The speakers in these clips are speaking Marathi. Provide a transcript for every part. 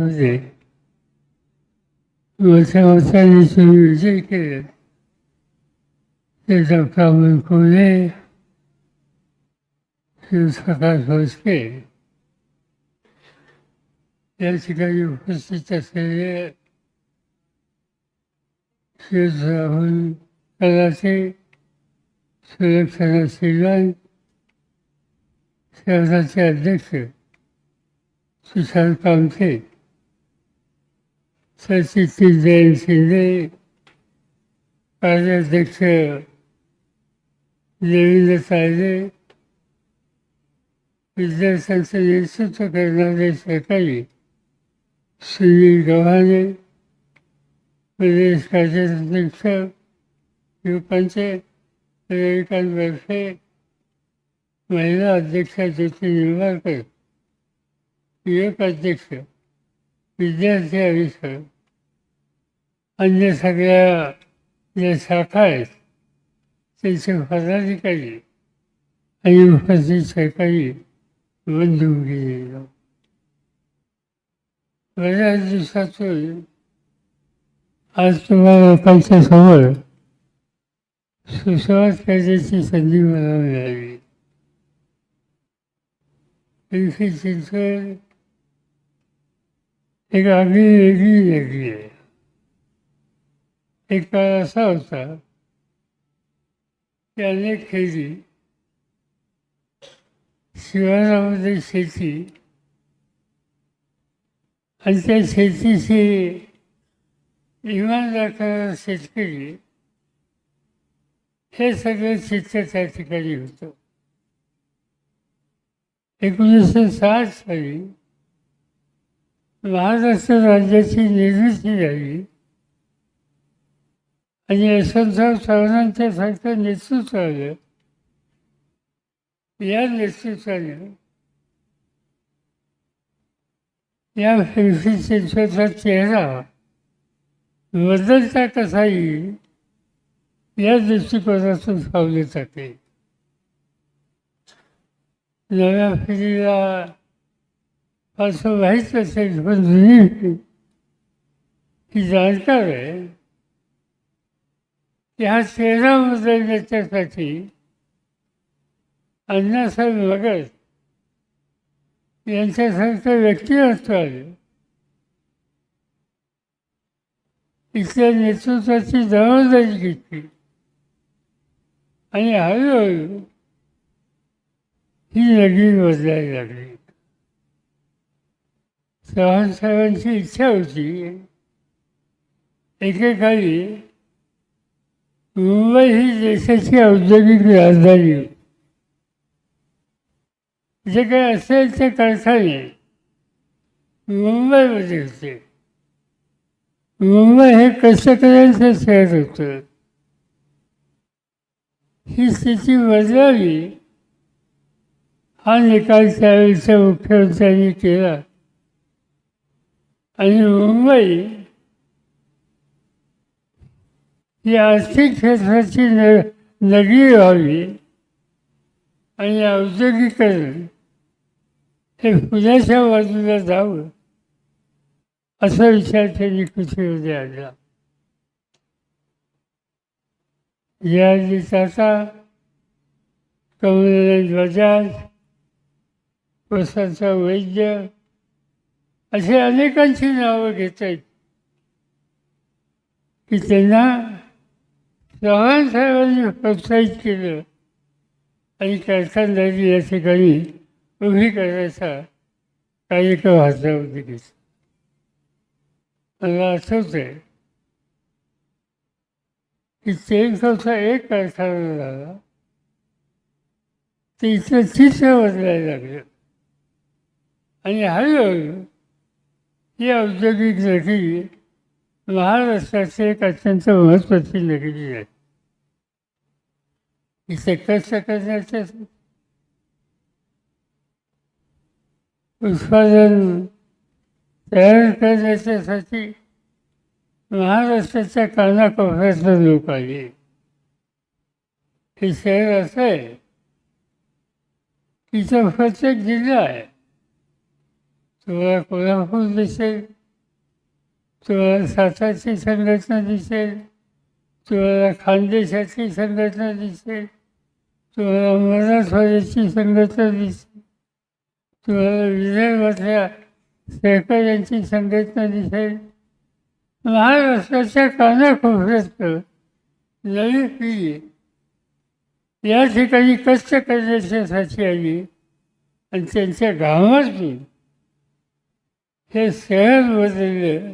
होते. वर्षावर्षांनी तुम्ही जे केलं त्याचा प्रामुख्याने कोणी शिवसकाळ भोसले या ठिकाणी उपस्थित असलेले शिवराहुल कलाचे सुलक्षणा श्रीमान शहराचे अध्यक्ष सुशांत कामते, सचिन जयंत शिंदे, कार्याध्यक्ष देवेंद्र तायडे, विद्यार्थ्यांचं नेतृत्व करणारे सहकारी सुनील गव्हाणे, प्रदेश कार्याध्यक्ष युवकांचे रविकांत बर्फे, महिला अध्यक्षा ज्योती निंबाळकर, युवक अध्यक्ष विद्यार्थी आयुष्य, अन्य सगळ्या ज्या शाखा आहेत त्यांचे पदाधिकारी आणि उपस्थित सहकारी बंधू गेलेलो. बऱ्याच दिवसातून आज तुम्हाला लोकांच्या समोर सुसंवाद करण्याची संधी मला मिळाली. पिंपरी चिंचवड एक आगळी वेगळी नगरी आहे. एक काळ असा होता की अनेक खेडी शिवारामध्ये शेती आणि त्या शेतीशी इमान राखणारा शेतकरी हे सगळं चित्र त्या ठिकाणी होतं. 1960 साली महाराष्ट्र राज्याची निर्मिती झाली आणि यशवंतराव चव्हाणांच्या सारखं नेतृत्व आलं. या नेतृत्वाने या पिंपरी चिंचवडचा चेहरा बदलता कसा येईल या दृष्टिकोनातून पावले जाते. नव्या पिढीला फारसं माहीत असेल पण जुनी पिढी ही जाणकार आहे की हा चेहरा बदलण्याच्यासाठी अण्णासाहेब मगर यांच्यासारखं व्यक्तिमत्व आलं. इथल्या नेतृत्वाची जबाबदारी घेतली आणि हळूहळू ही नगरी बदलायला लागली. चव्हाण साहेबांची इच्छा होती एकेकाळी मुंबई ही देशाची औद्योगिक राजधानी होती. जे काही असेल ते कारखाने मुंबईमध्ये होते. मुंबई हे कष्टकऱ्यांचं शहर होतं. ही स्थिती बदलावी हा निकाल त्यावेळेच्या मुख्यमंत्र्यांनी केला आणि मुंबई ही आर्थिक क्षेत्राची नगरी व्हावी आणि औद्योगिकरण हे पुण्याच्या बाजूला जावं असा विचार त्यांनी कृतीमध्ये आणला. यादी टाटा, कमलनाथ बजाज, वसंत वैद्य असे अनेकांची नावं घेत आहेत की त्यांना चव्हाण साहेबांनी प्रोत्साहित केलं आणि कारखानदारी या ठिकाणी उभी करायचा कार्यक्रम हातामध्ये घेतला. मला आठवत आहे की चेनचा एक कारखाना झाला ते इथलं चित्र बदलायला लागलं आणि हळूहळू ही औद्योगिक नगरी महाराष्ट्राची एक अत्यंत महत्त्वाची नगरी आहे. इथे कष्ट करण्याच्या उत्पादन तयार करण्याच्यासाठी महाराष्ट्राच्या कानाकोपऱ्यातून लोक आले. हे शहर असं आहे की इथं प्रत्येक जिल्हा आहे तुम्हाला कोल्हापूर दिसेल, तुम्हाला सातारची संघटना दिसेल, तुम्हाला खानदेशाची संघटना दिसेल, तुम्हाला मराठवाड्याची संघटना दिसेल, तुम्हाला विदर्भातल्या सहकाऱ्यांची संघटना दिसेल. महाराष्ट्राच्या कानाकोपऱ्यात नवी पिढी या ठिकाणी कष्ट करण्यासाठी आली आणि त्यांच्या घामातून हे शहर बदललं.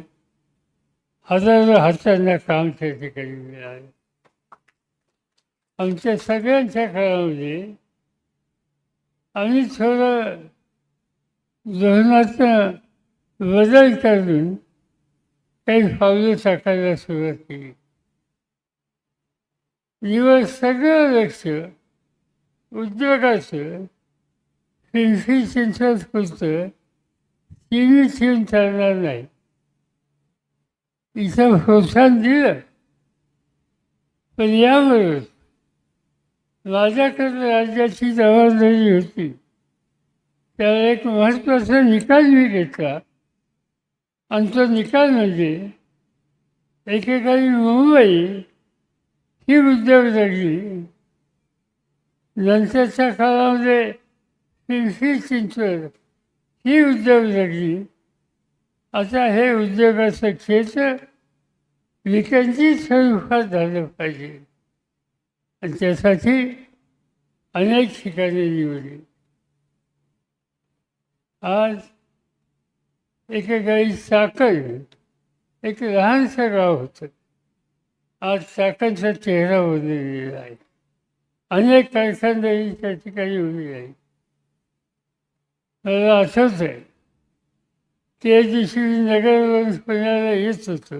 हजारो हातांना काम त्या ठिकाणी मिळालं. आमच्या सगळ्यांच्या काळामध्ये आम्ही थोडं धोरणातनं बदल करून काही पावलं टाकायला सुरुवात केली. दिवस सगळं लक्ष उद्योगाचं पिंपरी चिंचवड पुरतं टीव्ही ठेवून चालणार नाही. इथं प्रोत्साहन दिलं, पण याबरोबर माझ्याकडे राज्याची जबाबदारी होती. त्याला एक महत्त्वाचा निकाल मी घेतला आणि तो निकाल म्हणजे एकेकाळी मुंबई ही उद्योगनगरी, नंतरच्या काळामध्ये पिंपरी चिंचवड ही उद्योगनगरी. आता हे उद्योगाचं क्षेत्र विकसित स्वरूपात झालं पाहिजे आणि त्यासाठी अनेक ठिकाणे निवडली. आज एकेकाळी चाकण एक लहानसं गाव होतं. आज चाकणचा चेहरा बदललेला आहे. अनेक कारखानदारी त्या ठिकाणी उभी आहे. मला आठवत आहे, त्या दिवशी नगरवरून पुण्याला येत होतो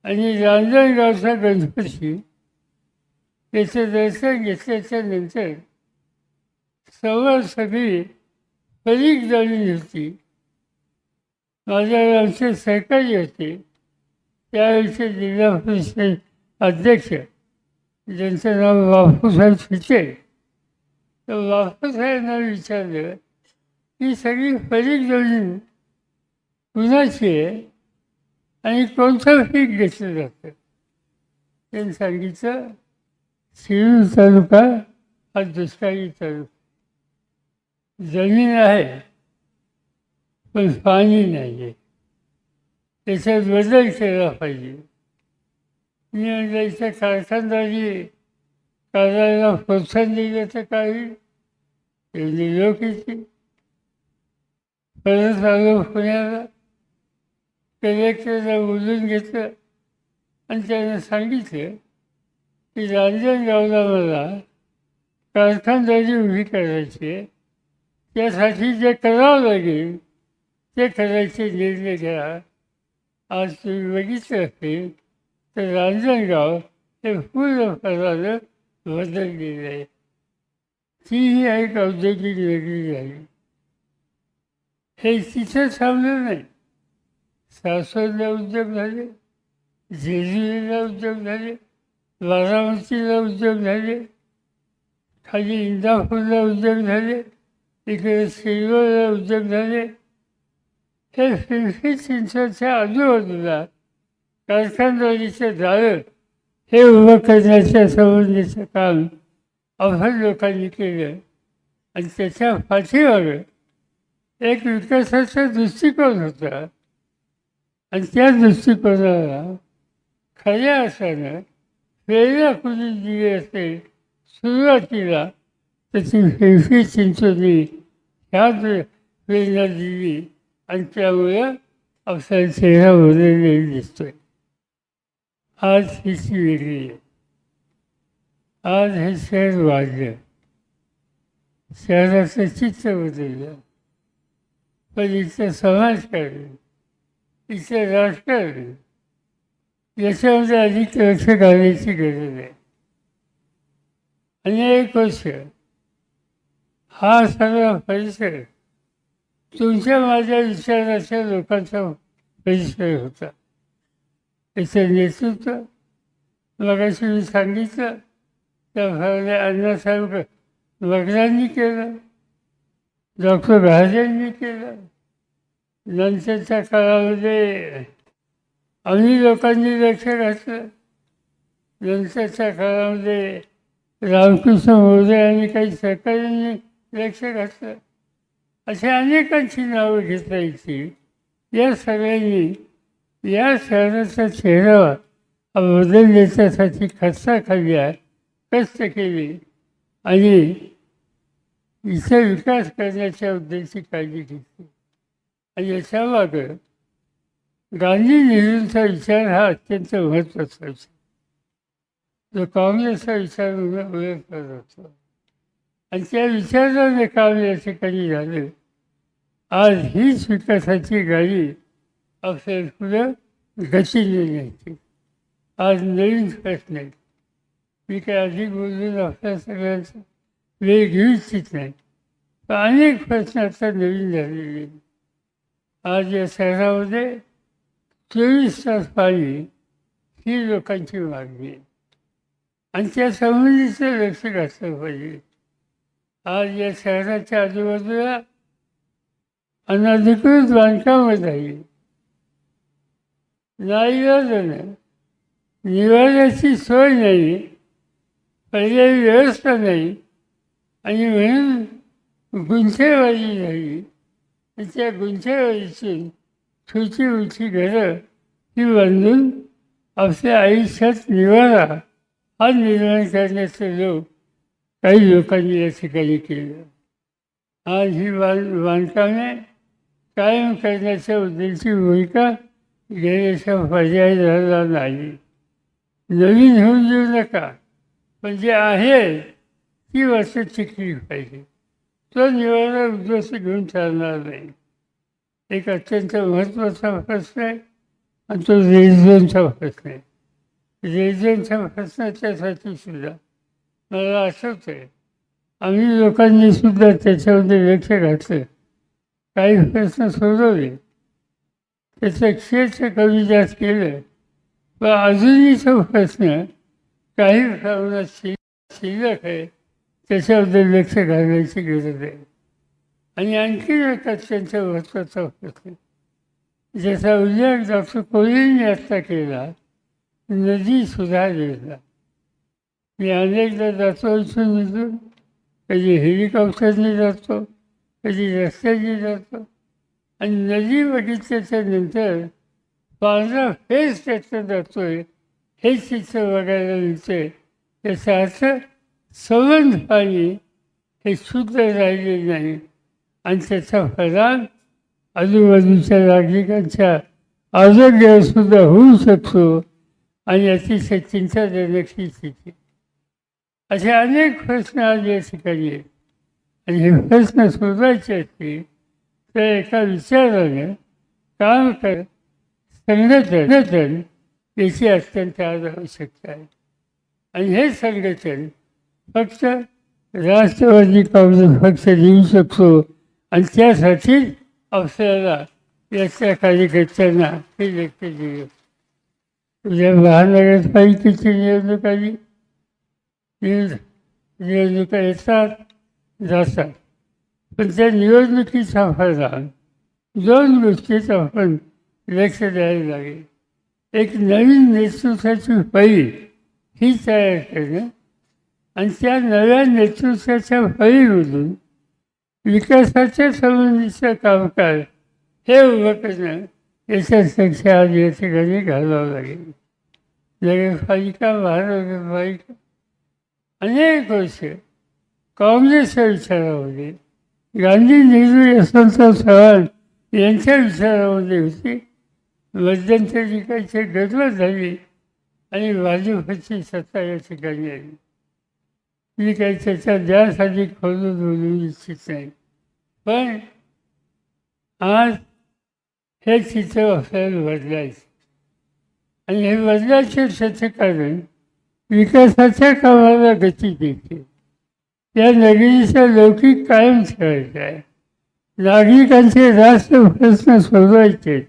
आणि रांजणगावचा गणपती त्याचं दर्शन घेतल्याच्या नंतर समोर सगळी परीक झाली होती. माझ्यावर आमचे सहकारी होते, त्यावेळेचे जिल्हा परिषद अध्यक्ष, ज्यांचं नाव बापूसाहेब फिटे. तर बापूसाहेबांना विचारलं ही सगळी परीक जमीन कुणाची आहे आणि कोणतं पीक घेतलं जातं. त्यांनी सांगितलं शिरूर तालुका हा दुष्काळी तालुका, जमीन आहे पण पाणी नाही आहे, त्याच्यात बदल केला पाहिजे. मी म्हणजे इथं कारखानदारी करायला प्रोत्साहन दिलं तर काही एवढी लोक येते. परत आलो पुण्याला, कलेक्टरला बोलून घेतलं आणि त्यानं सांगितलं की रांजणगावला मला कारखानदारी उभी करायची आहे, त्यासाठी जे करावं लागेल ते करायचे निर्णय घ्या. आज तुम्ही बघितलं असेल तर रांजणगाव हे पूर्णपणानं बदललेलं आहे. ती ही एक औद्योगिक नगरी झाली. हे तिथं थांबलं नाही. सासवडला उद्योग झाले, जेजुरीला उद्योग झाले, बारामतीला उद्योग झाले, खाली इंदापूरला उद्योग झाले, इकडे सिल्वरला उद्योग झाले. हे पिंपरी चिंचवडच्या आजूबाजूला कारखानदारीचं जाळं हे उभं करण्याच्या संबंधीचं काम अफाट लोकांनी केलं आणि त्याच्या पाठीवर एक विकासाचा दृष्टिकोन होता आणि त्या दृष्टिकोनाला खऱ्या अर्थानं प्रेरणा कुणी दिली असेल सुरुवातीला तर ती पिंपरी चिंचवडने ह्या प्रेरणा दिली आणि त्यामुळं आपला चेहरा बदललेला दिसतोय. आज ही वेगळी आहे. आज हे शहर वाढलं, शहराचं चित्र बदललं, पण इथं समाजकारण, इथं राजकारण याच्यामध्ये अधिक लक्ष घालायची गरज आहे. अनेक वर्ष हा सगळा परिसर तुमच्या माझ्या विचाराच्या लोकांचा परिसर होता. त्याचं नेतृत्व मगाशी मी सांगितलं त्या भावने अण्णासाहेब वडिलांनी केलं. डॉक्टर घासेंनी केलं. नंतरच्या काळामध्ये आम्ही लोकांनी लक्ष घातलं. नंतरच्या काळामध्ये रामकृष्ण मोरे आणि काही सहकाऱ्यांनी लक्ष घातलं. अशा अनेकांची नावं घेता येतील. या सगळ्यांनी या शहराचा चेहरा बदल देण्यासाठी खर्चाखाली कष्ट केले आणि इथं विकास करण्याच्या उद्देशाची काळजी घेतली. आणि याच्यामागं गांधी नेहरूंचा विचार हा अत्यंत महत्त्वाचा विचार, जो काँग्रेसचा विचार म्हणून ओळख करत होतो. आणि त्या विचाराने काम या ठिकाणी झालं. आज हीच विकासाची गाडी आपल्या पुढं गतीने न्यायची. आज नवीन प्रश्न आहेत. मी काय अधिक बोलून आपल्या सगळ्यांचा वेळ घेऊ इच्छित नाही, पण अनेक प्रश्न आता नवीन झालेले आहेत. आज या शहरामध्ये 24 तास पाणी ही लोकांची मागणी आहे आणि त्या संबंधीचं लक्ष घातलं पाहिजे. आज या शहराच्या आजूबाजूला अनधिकृत बांधकामं आहे. नाईलाजानं निवाऱ्याची सोय नाही, पर्यायी व्यवस्था नाही आणि म्हणून गुंठेवारी झाली. त्या गुंठेवारीची छोटी उंची घरं ही बांधून आपल्या आयुष्यात निवारा हा निर्माण करण्याचं लोक काही लोकांनी या ठिकाणी केलं. आज ही बांधकामे कायम करण्याच्या उद्देशाची भूमिका घेण्याचा पर्याय झाला नाही. नवीन होऊन देऊ नका, पण जे आहे ती वस्तू टिकली पाहिजे. तो निवारा उद्देश घेऊन चालणार नाही. एक अत्यंत महत्त्वाचा प्रश्न आहे आणि तो रेल्वेचा प्रश्न आहे. रेल्वेच्या प्रश्नाच्यासाठी सुद्धा मला आठवतं आहे आम्ही लोकांनी सुद्धा त्याच्यामध्ये लक्ष घातलं, काही प्रश्न सोडवले, त्याचं क्षेत्र कमी जास्त केलं. पण अजूनही तो प्रश्न काही प्रमाणात शिल्लक आहे, त्याच्याबद्दल लक्ष घालण्याची गरज आहे. आणि आणखी एक अत्यंत महत्त्वाचा प्रश्न ज्याचा उल्लेख डॉक्टर कोहलींनी आत्ता केला, नदी सुधार योजना. मी अनेकदा जातो इथून इथून, कधी हेलिकॉप्टरने जातो, कधी रस्त्याने जातो आणि नदी बघितल्याच्या नंतर पांढरा फेस त्याचं जातो आहे हे चित्र बघायला मिळते. त्याचा अर्थ संबंध पाणी हे शुद्ध राहिले नाही आणि त्याचा परिणाम आजूबाजूच्या नागरिकांच्या आरोग्यावर सुद्धा होऊ शकतो आणि अतिशय चिंताजनक ही स्थिती. असे अनेक प्रश्न आज या ठिकाणी आहेत आणि हे प्रश्न सोडवायचे असतील तर एका विचारानं काम कर संघटन याची अत्यंत आज आवश्यकता आहे. आणि हे संघटन फक्त राष्ट्रवादी काँग्रेस पक्ष देऊ शकतो आणि त्यासाठी आपल्याला याच्या कार्यकर्त्यांना हे लक्ष दिलं. उद्या महानगरपालिकेची निवडणूक आली, निवडणुका येतात जातात, पण त्या निवडणुकीचा परिणाम दोन गोष्टीत आपण लक्ष द्यायला लागेल. एक नवीन नेतृत्वाची फळी ही तयार करणं आणि त्या नव्या नेतृत्वाच्या फळीमधून विकासाच्या संबंधीचं कामकाज हे उभं करणं याच्यात लक्ष आज या ठिकाणी घालावं लागेल. नगरपालिका, महानगरपालिका अनेक वर्ष काँग्रेसच्या विचारामध्ये, गांधी, नेहरू, यशवंतराव चव्हाण यांच्या विचारामध्ये होती. मध्यंतरी काही गडबड झाली आणि भाजपची सत्ता या ठिकाणी आली. मी काही त्याच्या द्यासाठी खोलून बोलू इच्छित नाही, पण आज हे चित्र आपल्याला बदलायचं आणि हे बदलायचं त्याचं कारण विकासाच्या कामाला गती देते. या नगरीचा लौकिक कायम ठेवायचा आहे. नागरिकांचे रास्त प्रश्न सोडवायचे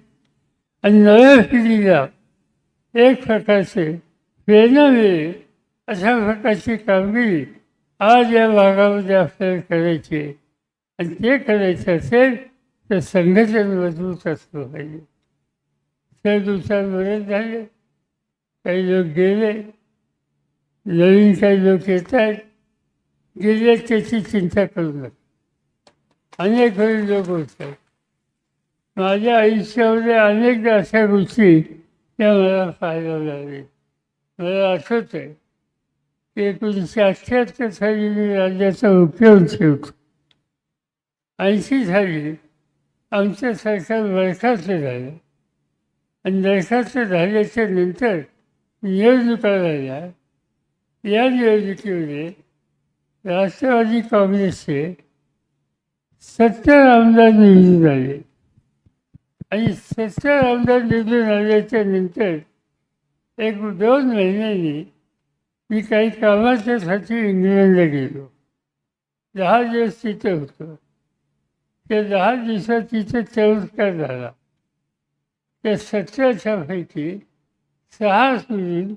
आणि नव्या पिढीला एक प्रकारचे प्रेरणा मिळेल अशा प्रकारची कामगिरी आज या भागामध्ये आपल्याला करायची आहे. आणि ते करायचं असेल तर संघटन मजबूत असलं पाहिजे. दुसऱ्या बरेच झाले, काही लोक गेले, नवीन काही लोक येत आहेत. गेले त्याची चिंता करू नका. अनेक वेळी लोक होत आहेत. माझ्या आयुष्यामध्ये अनेकदा अशा गोष्टी त्या मला पाहायला लागल्या. मला आठवत आहे की 1978 साली मी राज्याचा मुख्यमंत्री होतो. 80 साली आमचं सरकार बरखास्त झालं आणि बरखास्त झाल्याच्या नंतर निवडणुका झाल्या. या निवडणुकीमध्ये राष्ट्रवादी काँग्रेसचे 70 आमदार निवडून आले आणि 70 आमदार निवडून आल्याच्या नंतर 1-2 महिन्यांनी मी काही कामाच्यासाठी इंग्लंडला गेलो. 10 दिवस तिथे होतो. त्या 10 दिवसात तिथे चमत्कार झाला. त्या 70च्या पैकी 6 सोडून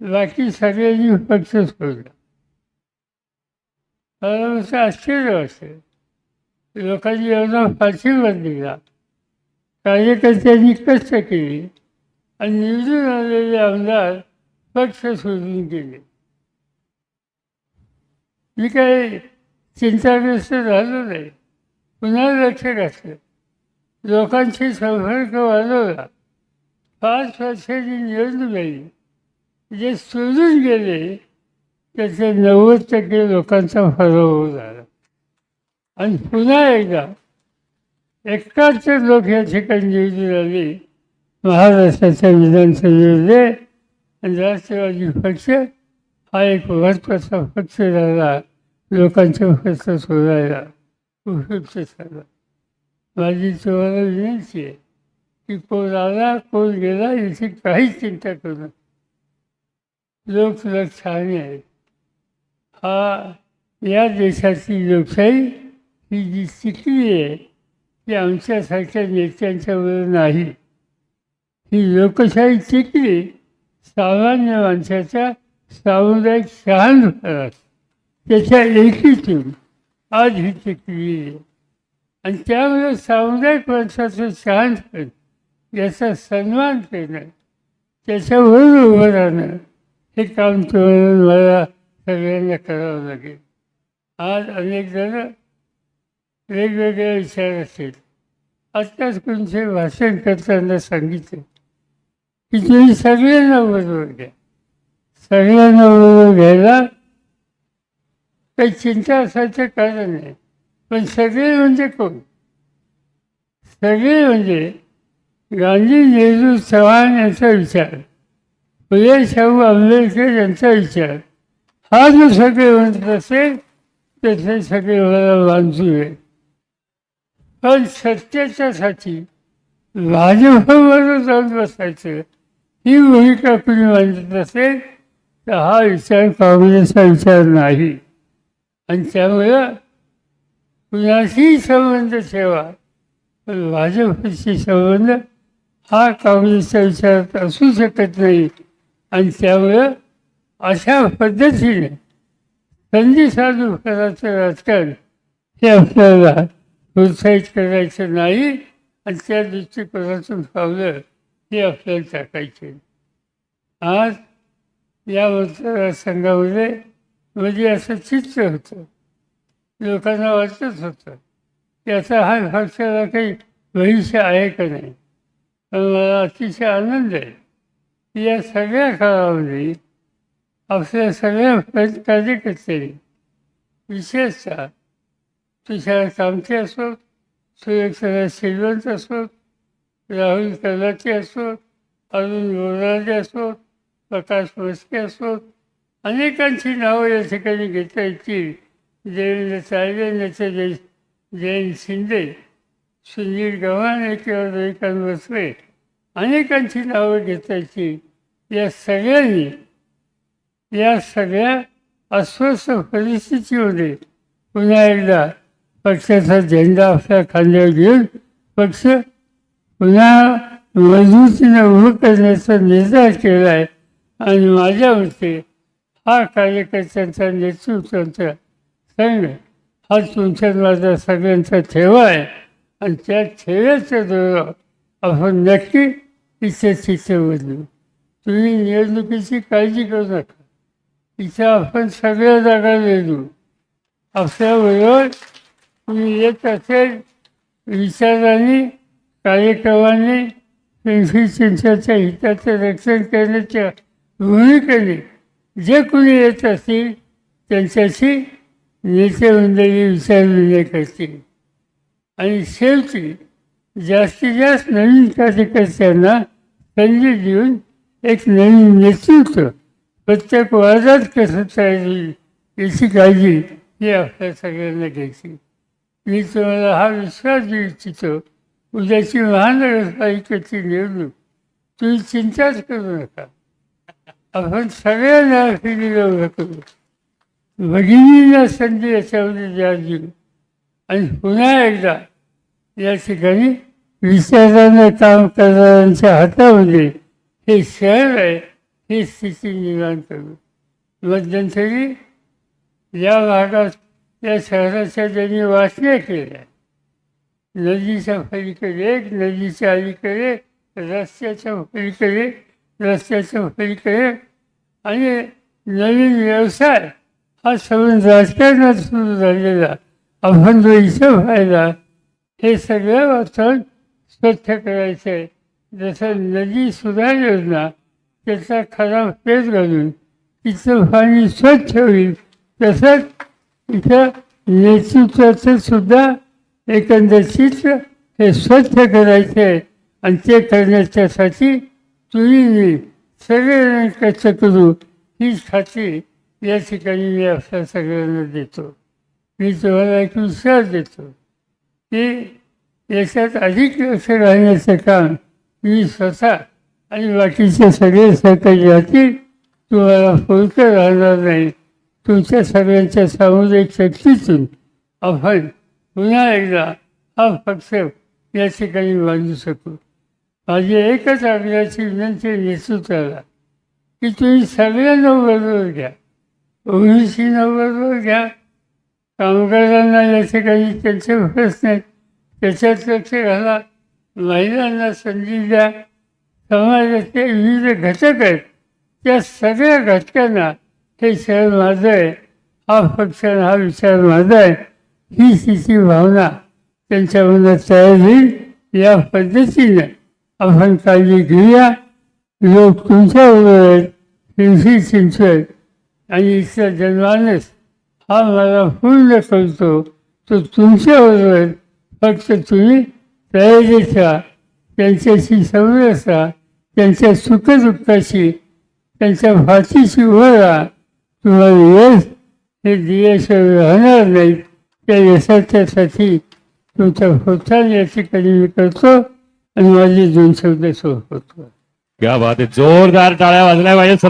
बाकी सगळ्यांनी पक्ष सोडला. मला असं आश्चर्य वाटलं. लोकांनी एवढा पाठिंबा दिला, कार्यकर्त्यांनी कष्ट केली आणि निवडून आलेले आमदार पक्ष सोडून गेले. मी काही चिंताग्रस्त झालो नाही. पुन्हा लक्ष घातलं, लोकांशी संपर्क वाढवला. 5 वर्षाची निवडणूक आली. जे सोडून गेले त्याचे 90% लोकांचा पराभव झाला. आणि पुन्हा एकदा 71 लोक या ठिकाणी निवडून आले महाराष्ट्राच्या विधानसभेमध्ये. आणि राष्ट्रवादी पक्ष हा एक महत्त्वाचा पक्ष झाला, लोकांचे प्रश्न सोडायला उपयुक्त झाला. माझी तुम्हाला विनंती आहे की कोण आला कोण गेला याची काहीच चिंता करू नका. लोक छान आहेत. या देशाची लोकशाही ही जी शिकली आहे ती आमच्यासारख्या नेत्यांच्यावर नाही. ही लोकशाही शिकली सामान्य माणसाच्या सामुदायिक शहाणपणात, त्याच्या एकीतून आज ही शिकली आहे. आणि त्यामुळे सामुदायिक माणसाचं शहाणपण याचा सन्मान करणं, त्याच्यावर उभं राहणं हे काम तुम्हाला मला सगळ्यांना करावं लागेल. आज अनेक जण वेगवेगळे विचार असतील. आत्ताच कोणते भाषण करताना सांगितलं की तुम्ही सगळ्यांना बरोबर घ्या. सगळ्यांना बरोबर घ्यायला काही चिंता असायचं कारण नाही. पण सगळे म्हणजे कोण? सगळे म्हणजे गांधी, नेहरू, चव्हाण यांचा विचार, फुले शाहू आंबेडकर यांचा विचार हा जो सगळे म्हणत असेल त्याचे सगळे मला बांधू आहे. पण सत्याच्यासाठी भाजपबरोबर जाऊन बसायचं ही भूमिका कुणी मांडत असेल तर हा विचार काँग्रेसचा विचार नाही. आणि त्यामुळं कुणाशीही संबंध ठेवा, पण भाजपशी संबंध हा काँग्रेसच्या विचारात असू शकत नाही. आणि त्यामुळं अशा पद्धतीने संधी साधू करायचं राजकारण हे आपल्याला प्रोत्साहित करायचं नाही. आणि त्या दृष्टिकोनातून पावलं हे आपल्याला टाकायचे. आज या मतदारसंघामध्ये म्हणजे असं चित्र होतं, लोकांना वाटत होतं की आता हा पक्षाला काही भविष्य आहे का नाही. पण मला अतिशय आनंद आहे की या सगळ्या काळामध्ये आपल्या सगळ्या कार्यकर्त्यांनी, विशेषतः तुषार कामते असोत, सुरेखा श्रीवंत असोत, राहुल कर्लाचे असोत, अरुण बोराडे असोत, प्रकाश मस्के असोत, अनेकांची नावं या ठिकाणी घेता येतील. देवेंद्र चाळगे, जयंत शिंदे, सुनील गव्हाणे किंवा रविकांत बसवे, अनेकांची नावं घेता येतील. या सगळ्यांनी या सगळ्या अस्वस्थ परिस्थितीमध्ये पुन्हा एकदा पक्षाचा झेंडा आपल्या खांद्यावर घेऊन पक्ष पुन्हा मजबूतीने उभं करण्याचा निर्धार केला आहे. आणि माझ्या मते हा कार्यकर्त्यांचा नेतृत्वाचा संघ हा तुमच्यात माझा सगळ्यांचा ठेवा आहे आणि त्या ठेव्याचं जोर आपण नक्की इच्छा बदलू. तुम्ही निवडणुकीची काळजी करू नका. इथं आपण सगळ्या जागा लढू. आपल्याबरोबर तुम्ही येत असेल विचारांनी, कार्यक्रमांनी, पिंपरी चिंचवडच्या हिताचं रक्षण करण्याच्या भूमिकेने जे कोणी येत असतील त्यांच्याशी नेते मंडळी विचारविनिमय करतील आणि शेवटी जास्तीत जास्त नवीन कार्यकर्त्यांना संधी देऊन एक नवीन नेतृत्व प्रत्येक वार्डात कसं तयार होईल याची काळजी ही आपल्या सगळ्यांना घ्यायची. मी तुम्हाला हा विश्वास देऊ इच्छितो, उद्याची महानगरपालिकेची निवडणूक तुम्ही चिंताच करू नका. आपण सगळ्यांना फिरीला करू, भगिनींना संधी याच्यामध्ये द्या देऊ आणि पुन्हा एकदा या ठिकाणी विचारानं काम करणाऱ्यांच्या हातामध्ये हे शहर आहे ही स्थिती निर्माण करू. मध्यंतरी या भागात या शहराच्या ज्यांनी वाचण्या केल्या, नदीच्या पलीकडे एक, नदीच्या अलीकडे, रस्त्याच्या पलीकडे, रस्त्याच्या पलीकडे आणि नवीन व्यवसाय हा सगळं राजकारणात सुरू झालेला आपण जो हिशोब व्हायला हे सगळं वातावरण स्वच्छ करायचं आहे. जसं नदी सुधार योजना त्याचा खराब पेज घालून तिचं पाणी स्वच्छ होईल, तसंच इथं नेतृत्वाचं सुद्धा एकंदर चित्र हे स्वच्छ करायचं आहे आणि ते करण्याच्यासाठी तुम्ही सगळ्यांना कष्ट करू ही खात्री या ठिकाणी मी आपल्या सगळ्यांना देतो. मी तुम्हाला एक विश्वास देतो की याच्यात अधिक लक्ष घालण्याचं काम मी स्वतः आणि बाकीचे सगळे सहकारी राहतील. तुम्हाला फुलकं राहणार नाही. तुमच्या सगळ्यांच्या सामुदायिक शक्तीतून आपण पुन्हा एकदा हा पक्ष या ठिकाणी बांधू शकू. माझी एकच आग्रहाची विनंती नेतृत्वाला की तुम्ही सगळ्यांना बरोबर घ्या, ओबीसींना बरोबर घ्या, कामगारांना या ठिकाणी त्यांचे प्रश्न आहेत त्याच्यात लक्ष घाला, महिलांना संधी द्या, समाजाचे विविध घटक आहेत त्या सगळ्या घटकांना हे शहर माझं आहे, हा पक्ष हा विचार माझा आहे ही तिची भावना त्यांच्या मनात तयार होईल. या पद्धतीनं आपण काळजी घेऊया. लोक तुमच्याबरोबर आहेत. पिंपरी चिंचवड आणि इथला जनमानस हा मला पूर्ण कळतो, तो तुमच्याबरोबर फक्त तुम्ही तयारीत राहा, त्यांच्याशी समरस राहा, त्यांच्या सुखदुःखाशी त्यांच्या भाषेशी उभं राहा. तुम्हाला यश हे दिल्याशिवाय राहणार नाही. त्या यशाच्यासाठी तुमचा प्रोत्साहन या ठिकाणी मी करतो आणि माझे 2 शब्द सोडतो. क्या बात आहे, जोरदार टाळ्या वाजल्या पाहिजे.